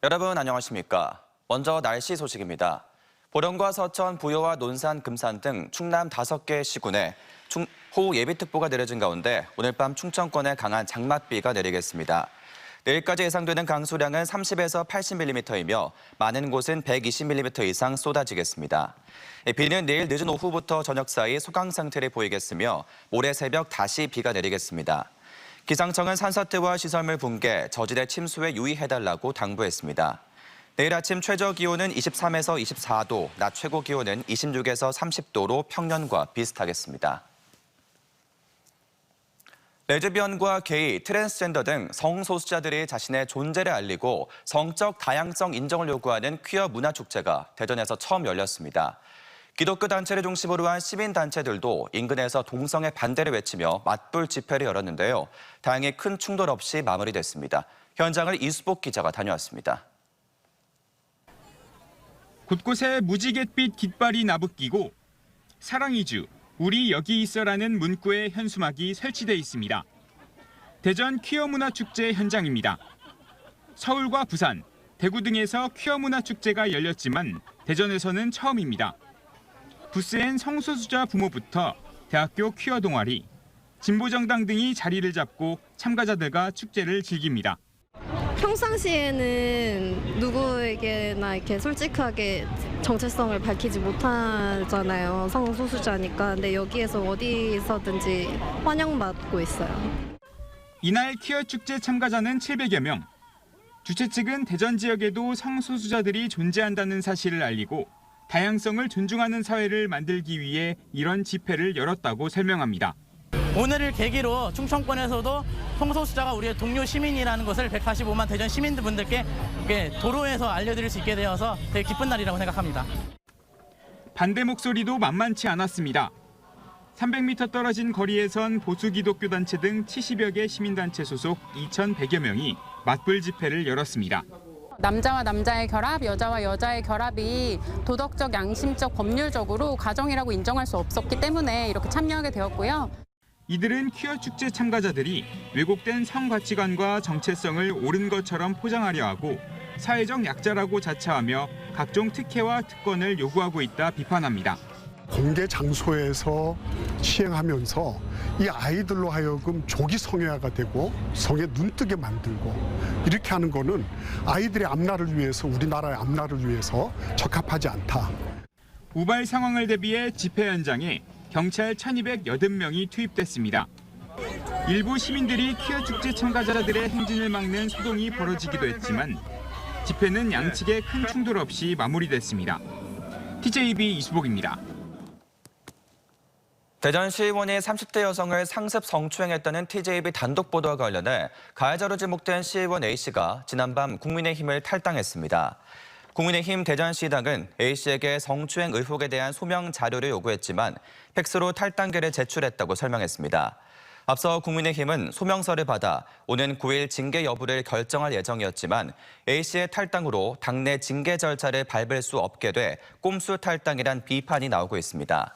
여러분 안녕하십니까? 먼저 날씨 소식입니다. 보령과 서천, 부여와 논산, 금산 등 충남 5개 시군에 호우 예비특보가 내려진 가운데 오늘 밤 충청권에 강한 장맛비가 내리겠습니다. 내일까지 예상되는 강수량은 30에서 80mm이며 많은 곳은 120mm 이상 쏟아지겠습니다. 비는 내일 늦은 오후부터 저녁 사이 소강 상태를 보이겠으며 모레 새벽 다시 비가 내리겠습니다. 기상청은 산사태와 시설물 붕괴, 저지대 침수에 유의해달라고 당부했습니다. 내일 아침 최저 기온은 23에서 24도, 낮 최고 기온은 26에서 30도로 평년과 비슷하겠습니다. 레즈비언과 게이, 트랜스젠더 등 성소수자들이 자신의 존재를 알리고 성적 다양성 인정을 요구하는 퀴어 문화축제가 대전에서 처음 열렸습니다. 기독교 단체를 중심으로 한 시민단체들도 인근에서 동성애 반대를 외치며 맞불 집회를 열었는데요. 다행히 큰 충돌 없이 마무리됐습니다. 현장을 이수복 기자가 다녀왔습니다. 곳곳에 무지갯빛 깃발이 나부끼고 사랑이주, 우리 여기 있어라는 문구의 현수막이 설치돼 있습니다. 대전 퀴어 문화축제 현장입니다. 서울과 부산, 대구 등에서 퀴어 문화축제가 열렸지만 대전에서는 처음입니다. 부스엔 성소수자 부모부터 대학교 퀴어 동아리, 진보정당 등이 자리를 잡고 참가자들과 축제를 즐깁니다. 평상시에는 누구에게나 이렇게 솔직하게 정체성을 밝히지 못하잖아요. 성소수자니까. 근데 여기에서 어디서든지 환영받고 있어요. 이날 퀴어 축제 참가자는 700여 명. 주최 측은 대전 지역에도 성소수자들이 존재한다는 사실을 알리고 다양성을 존중하는 사회를 만들기 위해 이런 집회를 열었다고 설명합니다. 오늘을 계기로 충청권에서도 성소수자가 우리의 동료 시민이라는 것을 145만 대전 시민분들께 도로에서 알려드릴 수 있게 되어서 되게 기쁜 날이라고 생각합니다. 반대 목소리도 만만치 않았습니다. 300m 떨어진 거리에선 보수 기독교 단체 등 70여 개 시민단체 소속 2,100여 명이 맞불 집회를 열었습니다. 남자와 남자의 결합, 여자와 여자의 결합이 도덕적, 양심적, 법률적으로 가정이라고 인정할 수 없었기 때문에 이렇게 참여하게 되었고요. 이들은 퀴어 축제 참가자들이 왜곡된 성 가치관과 정체성을 옳은 것처럼 포장하려 하고 사회적 약자라고 자처하며 각종 특혜와 특권을 요구하고 있다 비판합니다. 공개 장소에서 시행하면서 이 아이들로 하여금 조기 성애화가 되고 성에 눈뜨게 만들고 이렇게 하는 거는 아이들의 앞날을 위해서, 우리나라의 앞날을 위해서 적합하지 않다. 우발 상황을 대비해 집회 현장에 경찰 1,280명이 투입됐습니다. 일부 시민들이 퀴어 축제 참가자들의 행진을 막는 소동이 벌어지기도 했지만 집회는 양측의 큰 충돌 없이 마무리됐습니다. TJB 이수복입니다. 대전시의원이 30대 여성을 상습 성추행했다는 TJB 단독 보도와 관련해 가해자로 지목된 시의원 A씨가 지난밤 국민의힘을 탈당했습니다. 국민의힘 대전시당은 A씨에게 성추행 의혹에 대한 소명 자료를 요구했지만 팩스로 탈당계를 제출했다고 설명했습니다. 앞서 국민의힘은 소명서를 받아 오는 9일 징계 여부를 결정할 예정이었지만 A씨의 탈당으로 당내 징계 절차를 밟을 수 없게 돼 꼼수 탈당이란 비판이 나오고 있습니다.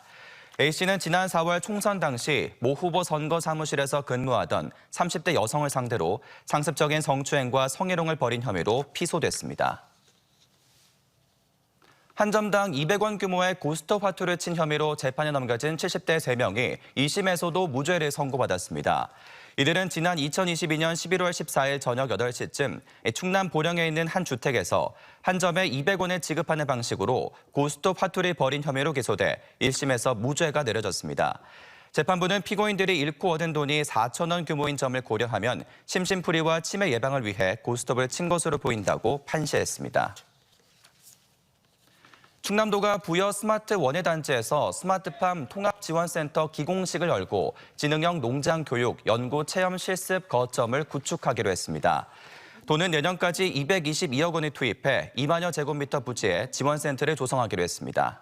A씨는 지난 4월 총선 당시 모 후보 선거 사무실에서 근무하던 30대 여성을 상대로 상습적인 성추행과 성희롱을 벌인 혐의로 피소됐습니다. 한 점당 200원 규모의 고스톱 화투를 친 혐의로 재판에 넘겨진 70대 3명이 2심에서도 무죄를 선고받았습니다. 이들은 지난 2022년 11월 14일 저녁 8시쯤 충남 보령에 있는 한 주택에서 한 점에 200원을 지급하는 방식으로 고스톱 화투를 벌인 혐의로 기소돼 1심에서 무죄가 내려졌습니다. 재판부는 피고인들이 잃고 얻은 돈이 4,000원 규모인 점을 고려하면 심신풀이와 치매 예방을 위해 고스톱을 친 것으로 보인다고 판시했습니다. 충남도가 부여 스마트 원예단지에서 스마트팜 통합지원센터 기공식을 열고 지능형 농장 교육, 연구, 체험, 실습 거점을 구축하기로 했습니다. 도는 내년까지 222억 원을 투입해 2만여 제곱미터 부지에 지원센터를 조성하기로 했습니다.